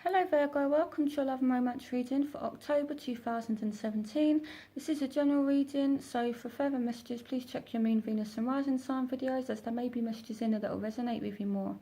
Hello Virgo, welcome to your love and romance reading for October 2017. This is a general reading, so for further messages please check your moon, Venus and rising sign videos, as there may be messages in there that will resonate with you more.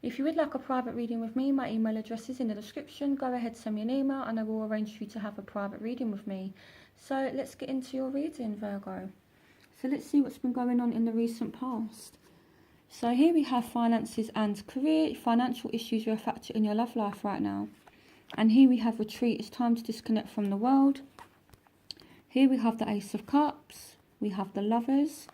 If you would like a private reading with me, my email address is in the description. Go ahead, send me an email and I will arrange for you to have a private reading with me. So let's get into your reading, Virgo. So let's see what's been going on in the recent past. So here we have finances and career. Financial issues are a factor in your love life right now. And here we have retreat. It's time to disconnect from the world. Here we have the Ace of Cups. We have the Lovers.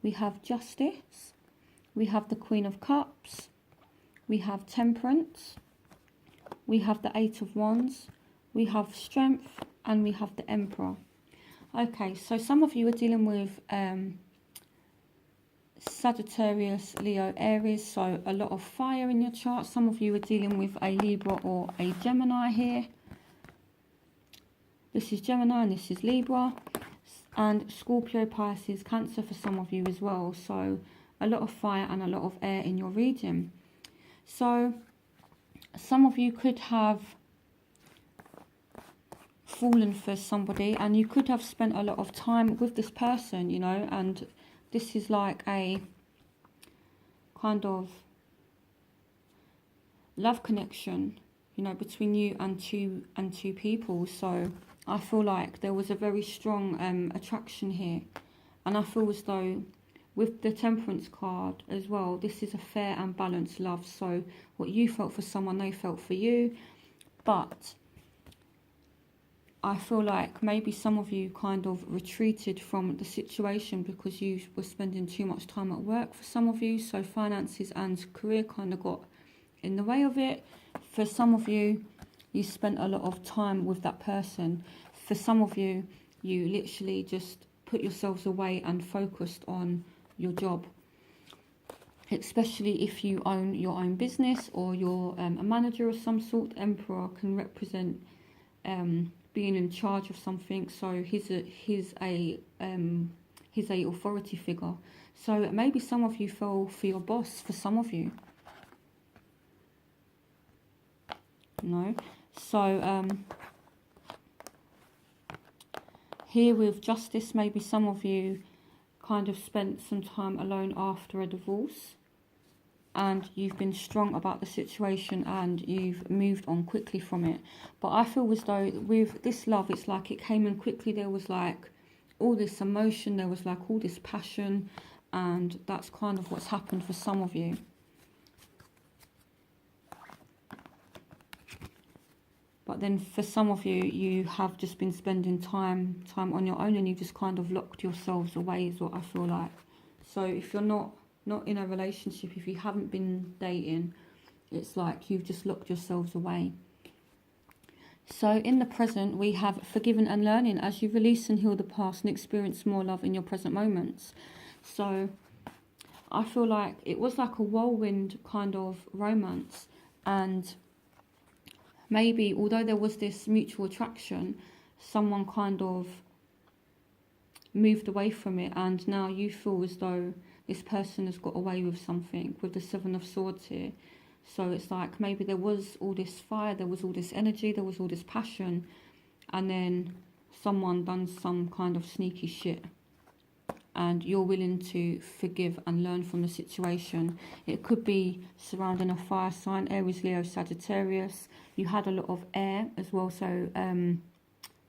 We have Justice. We have the Queen of Cups. We have Temperance. We have the Eight of Wands. We have Strength. And we have the Emperor. Okay, so some of you are dealing with Sagittarius, Leo, Aries, so a lot of fire in your chart. Some of you are dealing with a Libra or a Gemini here. This is Gemini and this is Libra. And Scorpio, Pisces, Cancer for some of you as well. So a lot of fire and a lot of air in your reading. So some of you could have fallen for somebody and you could have spent a lot of time with this person, you know, and this is like a kind of love connection, you know, between you and two people. So I feel like there was a very strong attraction here. And I feel as though with the Temperance card as well, this is a fair and balanced love. So what you felt for someone, they felt for you. But I feel like maybe some of you kind of retreated from the situation because you were spending too much time at work for some of you. So finances and career kind of got in the way of it. For some of you, you spent a lot of time with that person. For some of you, you literally just put yourselves away and focused on your job. Especially if you own your own business or you're a manager of some sort. Emperor can represent being in charge of something, so he's a authority figure. So maybe some of you fell for your boss. For some of you, no. So here with Justice, maybe some of you kind of spent some time alone after a divorce. And you've been strong about the situation and you've moved on quickly from it. But I feel as though with this love, it's like it came in quickly. There was like all this emotion, there was like all this passion, and that's kind of what's happened for some of you. But then for some of you, you have just been spending time on your own and you've just kind of locked yourselves away is what I feel like. So if you're not in a relationship, if you haven't been dating, it's like you've just locked yourselves away. So in the present, we have forgiven and learning as you release and heal the past and experience more love in your present moments. So I feel like it was like a whirlwind kind of romance, and maybe although there was this mutual attraction, someone kind of moved away from it, and now you feel as though this person has got away with something with the Seven of Swords here. So it's like maybe there was all this fire, there was all this energy, there was all this passion, and then someone done some kind of sneaky shit. And you're willing to forgive and learn from the situation. It could be surrounding a fire sign, Aries, Leo, Sagittarius. You had a lot of air as well, so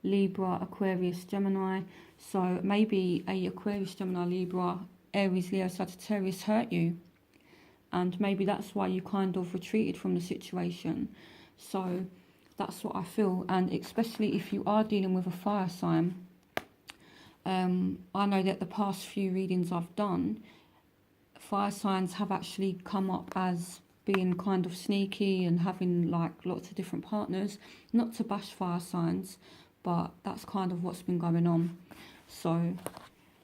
Libra, Aquarius, Gemini. So maybe a Aquarius, Gemini, Libra, Aries, Leo, Sagittarius hurt you, and maybe that's why you kind of retreated from the situation. So that's what I feel. And especially if you are dealing with a fire sign, I know that the past few readings I've done, fire signs have actually come up as being kind of sneaky and having like lots of different partners. Not to bash fire signs, but that's kind of what's been going on. So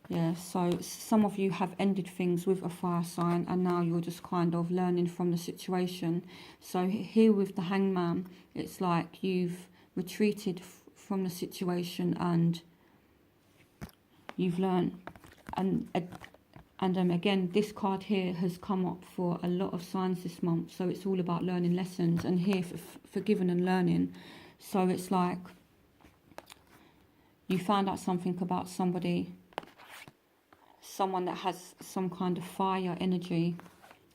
yeah, so some of you have ended things with a fire sign and now you're just kind of learning from the situation. So here with the Hangman, it's like you've retreated from the situation and you've learned. And And again, this card here has come up for a lot of signs this month. So it's all about learning lessons. And here, forgiving and learning. So it's like you found out something about somebody, someone that has some kind of fire energy,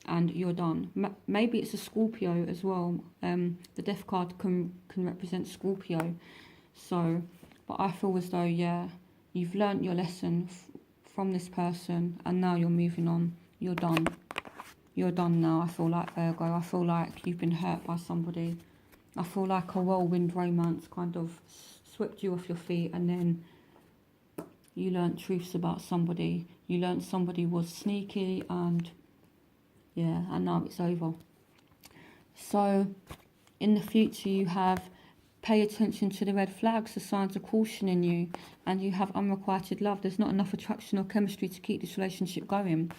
and you're done. Maybe it's a Scorpio as well. The death card can represent Scorpio. So, but I feel as though, yeah, you've learnt your lesson from this person, and now you're moving on. You're done. You're done now. I feel like, Virgo. I feel like you've been hurt by somebody. I feel like a whirlwind romance kind of swept you off your feet, and then you learnt truths about somebody. You learnt somebody was sneaky, and yeah, and now it's over. So in the future you have pay attention to the red flags, the signs of caution in you, and you have unrequited love. There's not enough attraction or chemistry to keep this relationship going.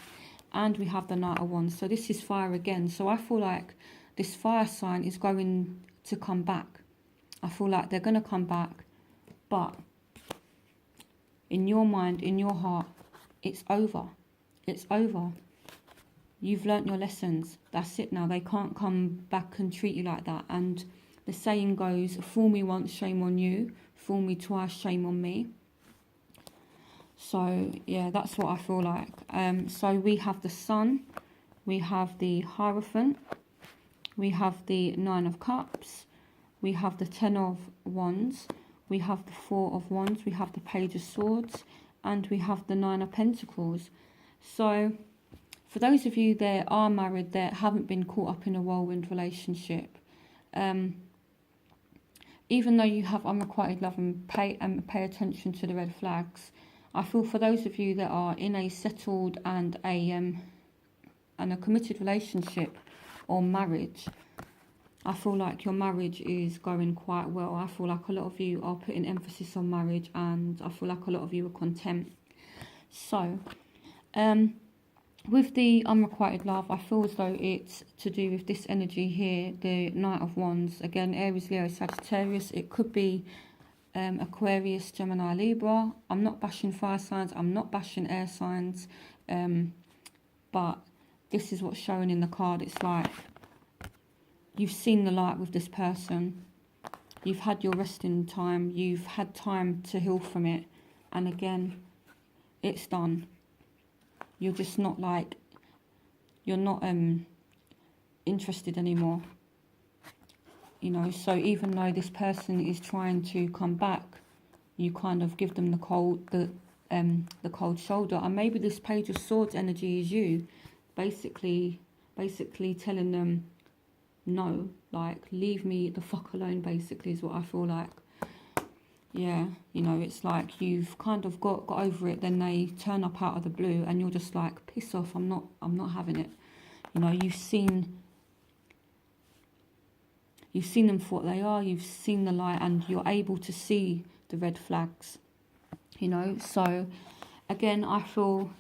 And we have the Knight of Wands. So this is fire again. So I feel like this fire sign is going to come back. I feel like they're going to come back, but in your mind, in your heart, it's over. It's over. You've learnt your lessons. That's it now. They can't come back and treat you like that. And the saying goes, fool me once, shame on you. Fool me twice, shame on me. So, yeah, that's what I feel like. So we have the Sun. We have the Hierophant. We have the Nine of Cups. We have the Ten of Wands. We have the Four of Wands. We have the Page of Swords. And we have the Nine of Pentacles. So for those of you that are married, that haven't been caught up in a whirlwind relationship, even though you have unrequited love and pay attention to the red flags, I feel for those of you that are in a settled and a committed relationship or marriage, I feel like your marriage is going quite well. I feel like a lot of you are putting emphasis on marriage, and I feel like a lot of you are content. So, with the unrequited love, I feel as though it's to do with this energy here, the Knight of Wands. Again, Aries, Leo, Sagittarius. It could be Aquarius, Gemini, Libra. I'm not bashing fire signs. I'm not bashing air signs. But this is what's showing in the card. It's like you've seen the light with this person. You've had your resting time. You've had time to heal from it. And again, it's done. You're just not like, you're not interested anymore. You know, so even though this person is trying to come back, you kind of give them the cold shoulder. And maybe this Page of Swords energy is you basically telling them, no, like, leave me the fuck alone, basically, is what I feel like. Yeah, you know, it's like you've kind of got over it, then they turn up out of the blue and you're just like, piss off, I'm not having it. You know, you've seen them for what they are, you've seen the light, and you're able to see the red flags. You know, so again, I feel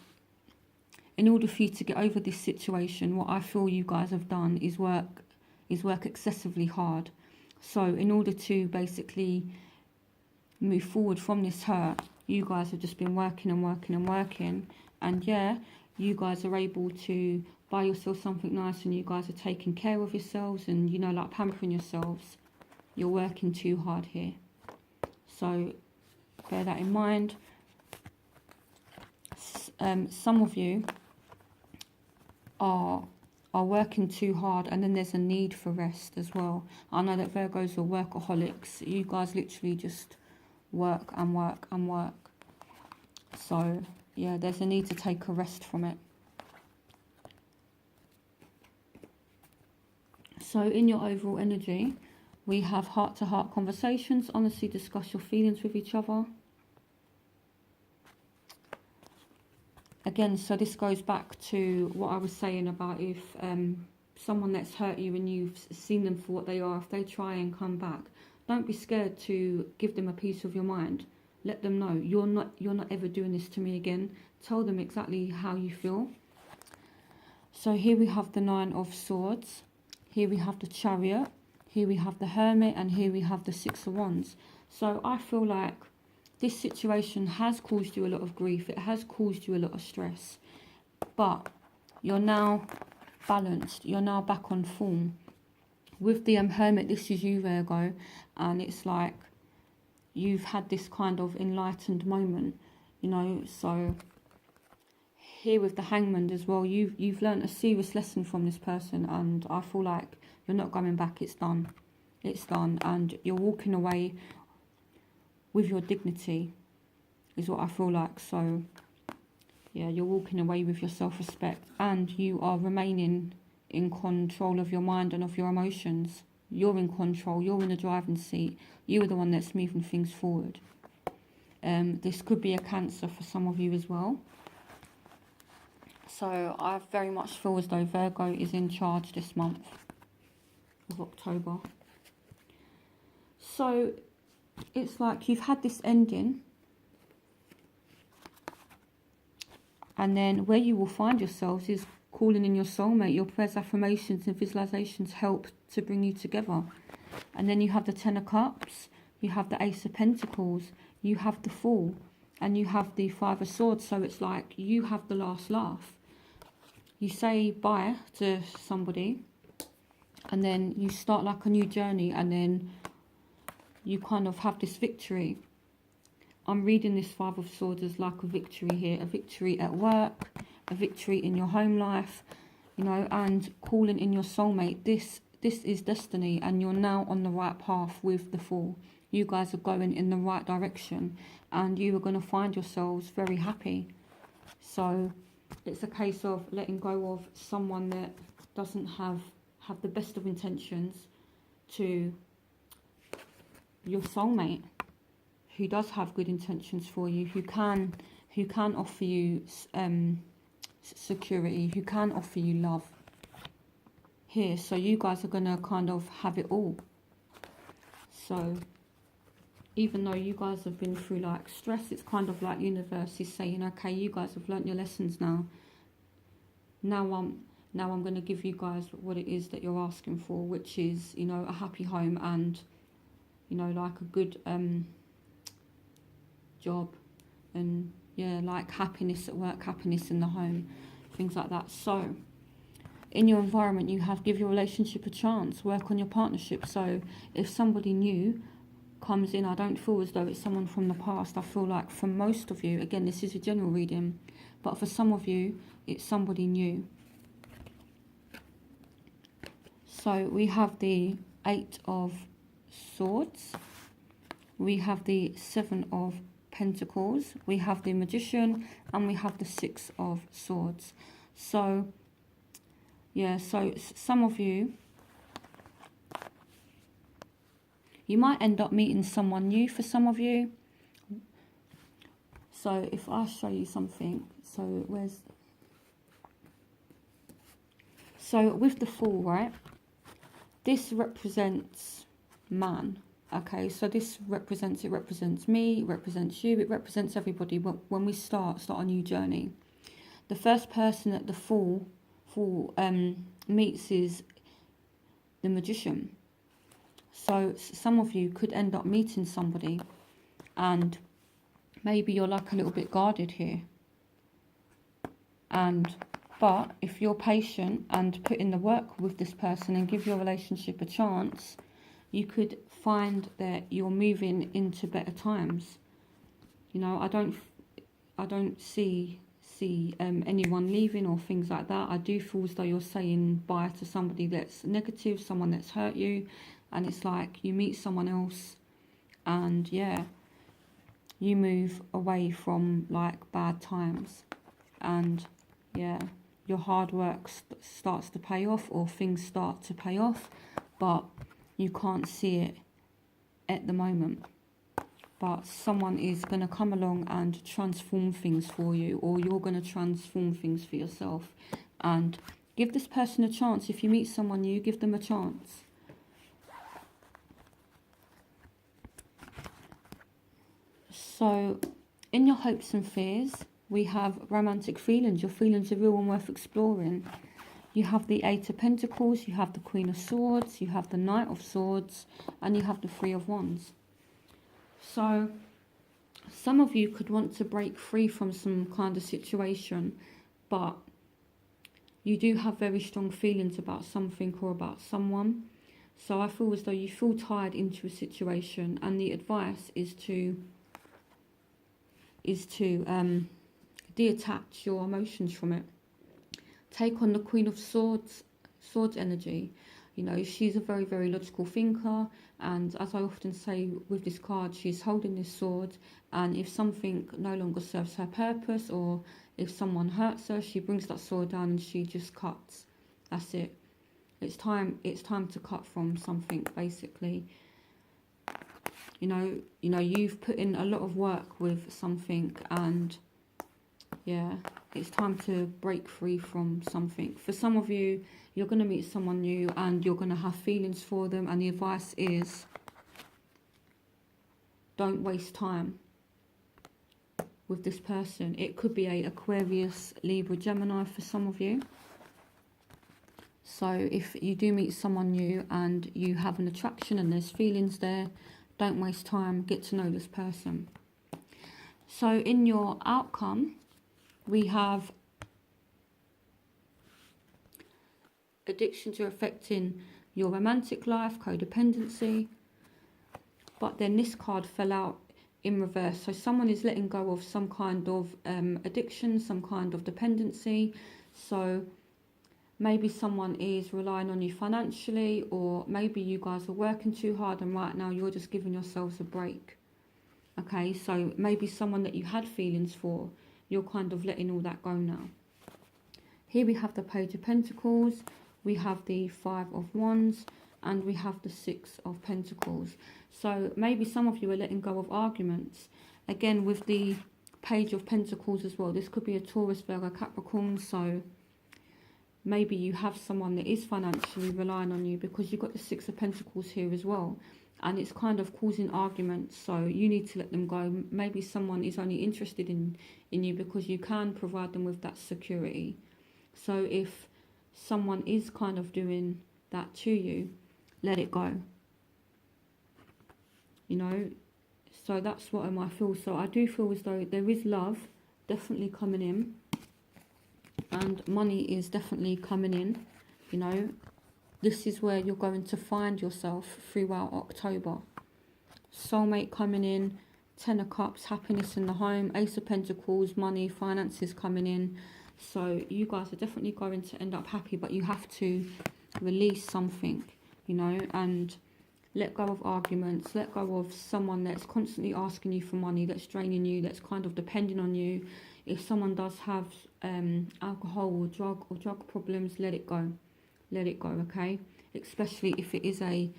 in order for you to get over this situation, what I feel you guys have done is work excessively hard. So in order to basically move forward from this hurt, you guys have just been working and working and working, and yeah, you guys are able to buy yourself something nice, and you guys are taking care of yourselves and, you know, like pampering yourselves. You're working too hard here, so bear that in mind. Some of you are working too hard, and then there's a need for rest as well. I know that Virgos are workaholics. You guys literally just work and work and work. So yeah, there's a need to take a rest from it. So in your overall energy, we have heart-to-heart conversations. Honestly discuss your feelings with each other. Again, so this goes back to what I was saying about if someone that's hurt you and you've seen them for what they are, if they try and come back, don't be scared to give them a piece of your mind. Let them know you're not ever doing this to me again. Tell them exactly how you feel. So here we have the Nine of Swords. Here we have the Chariot. Here we have the Hermit, and here we have the Six of Wands. So I feel like this situation has caused you a lot of grief. It has caused you a lot of stress. but you're now balanced. You're now back on form. With the Hermit, this is you, Virgo, and it's like you've had this kind of enlightened moment, you know. So here with the Hangman as well, you've learned a serious lesson from this person, and I feel like you're not going back. It's done. It's done, and you're walking away with your dignity, is what I feel like. So yeah, you're walking away with your self-respect, and you are remaining in control of your mind and of your emotions. You're in control. You're in the driving seat. You are the one that's moving things forward. This could be a Cancer for some of you as well. So I very much feel as though Virgo is in charge this month of October. So it's like you've had this ending, and then where you will find yourselves is calling in your soulmate. Your prayers, affirmations and visualizations help to bring you together. And then you have the Ten of Cups, you have the Ace of Pentacles, you have the Fool, and you have the Five of Swords. So it's like you have the last laugh. You say bye to somebody, and then you start like a new journey, and then you kind of have this victory. I'm reading this Five of Swords as like a victory here, a victory at work, a victory in your home life, you know, and calling in your soulmate. This is destiny, and you're now on the right path with the Fool. You guys are going in the right direction, and you are going to find yourselves very happy. So it's a case of letting go of someone that doesn't have the best of intentions, to your soulmate who does have good intentions for you, who can offer you security, who can offer you love here. So you guys are going to kind of have it all. So even though you guys have been through like stress, it's kind of like universe is saying, okay, you guys have learnt your lessons now. Now I'm going to give you guys what it is that you're asking for, which is, you know, a happy home and, you know, like a good job, and yeah, like happiness at work, happiness in the home, things like that. So in your environment, you have give your relationship a chance, work on your partnership. So if somebody new comes in, I don't feel as though it's someone from the past. I feel like for most of you, again, this is a general reading, but for some of you, it's somebody new. So we have the Eight of Swords, we have the Seven of Pentacles, we have the Magician, and we have the Six of Swords. So yeah, so some of you, you might end up meeting someone new for some of you. So if I show you something, so with the Fool, right, this represents man. Okay, so this represents me, it represents you, it represents everybody. But when we start a new journey, the first person that the Fool meets is the Magician. So some of you could end up meeting somebody, and maybe you're like a little bit guarded here. But if you're patient and put in the work with this person and give your relationship a chance, you could find that you're moving into better times. You know, I don't see anyone leaving or things like that. I do feel as though you're saying bye to somebody that's negative, someone that's hurt you, and it's like you meet someone else, and yeah, you move away from like bad times, and yeah, your hard work starts to pay off, or things start to pay off, but you can't see it at the moment. But someone is going to come along and transform things for you, or you're going to transform things for yourself. And give this person a chance. If you meet someone new, give them a chance. So in your hopes and fears, we have romantic feelings. Your feelings are real and worth exploring. You have the Eight of Pentacles, you have the Queen of Swords, you have the Knight of Swords, and you have the Three of Wands. So some of you could want to break free from some kind of situation, but you do have very strong feelings about something or about someone. So I feel as though you feel tied into a situation, and the advice is to detach your emotions from it. Take on the Queen of Swords energy. You know, she's a very, very logical thinker, and as I often say with this card, she's holding this sword, and if something no longer serves her purpose, or if someone hurts her, she brings that sword down and she just cuts. That's it. It's time to cut from something, basically. You know, you've put in a lot of work with something, and yeah, it's time to break free from something. For some of you, you're going to meet someone new and you're going to have feelings for them, and the advice is don't waste time with this person. It could be a Aquarius, Libra, Gemini for some of you. So if you do meet someone new and you have an attraction and there's feelings there, don't waste time, get to know this person. So in your outcome, we have addictions are affecting your romantic life, codependency. But then this card fell out in reverse. So someone is letting go of some kind of addiction, some kind of dependency. So maybe someone is relying on you financially, or maybe you guys are working too hard and right now you're just giving yourselves a break. Okay, so maybe someone that you had feelings for, you're kind of letting all that go now. Here we have the Page of Pentacles, we have the Five of Wands, and we have the Six of Pentacles. So maybe some of you are letting go of arguments. Again, with the Page of Pentacles as well, this could be a Taurus, Virgo, Capricorn. So maybe you have someone that is financially relying on you, because you've got the Six of Pentacles here as well. And it's kind of causing arguments, so you need to let them go. Maybe someone is only interested in you because you can provide them with that security. So if someone is kind of doing that to you, let it go. You know, so that's what I feel. So I do feel as though there is love definitely coming in, and money is definitely coming in. You know, this is where you're going to find yourself throughout October. Soulmate coming in, Ten of Cups, happiness in the home, Ace of Pentacles, money, finances coming in. So you guys are definitely going to end up happy, but you have to release something, you know, and let go of arguments, let go of someone that's constantly asking you for money, that's draining you, that's kind of depending on you. If someone does have alcohol or drug problems, let it go. Let it go, okay? Especially if it is a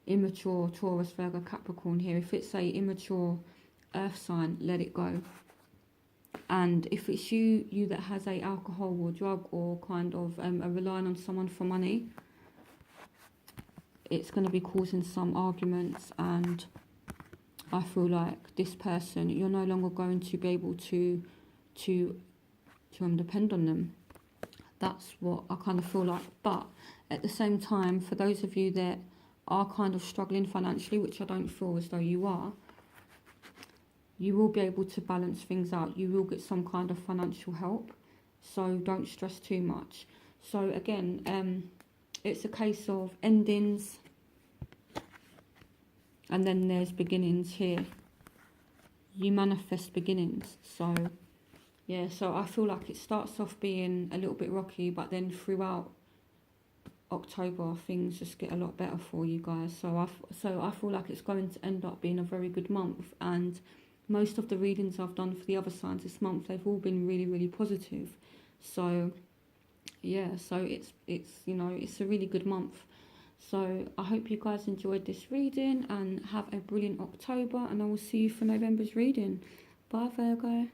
immature Taurus, Virgo, Capricorn here. If it's a immature earth sign, let it go. And if it's you that has a alcohol or drug or kind of a relying on someone for money, it's going to be causing some arguments, and I feel like this person, you're no longer going to be able to depend on them. That's what I kind of feel like. But at the same time, for those of you that are kind of struggling financially, which I don't feel as though you are, you will be able to balance things out. You will get some kind of financial help. So don't stress too much. So again, it's a case of endings, and then there's beginnings here. You manifest beginnings. So yeah, so I feel like it starts off being a little bit rocky, but then throughout October, things just get a lot better for you guys. So I feel like it's going to end up being a very good month. And most of the readings I've done for the other signs this month, they've all been really, really positive. So yeah, so it's you know, it's a really good month. So I hope you guys enjoyed this reading and have a brilliant October, and I will see you for November's reading. Bye, Virgo.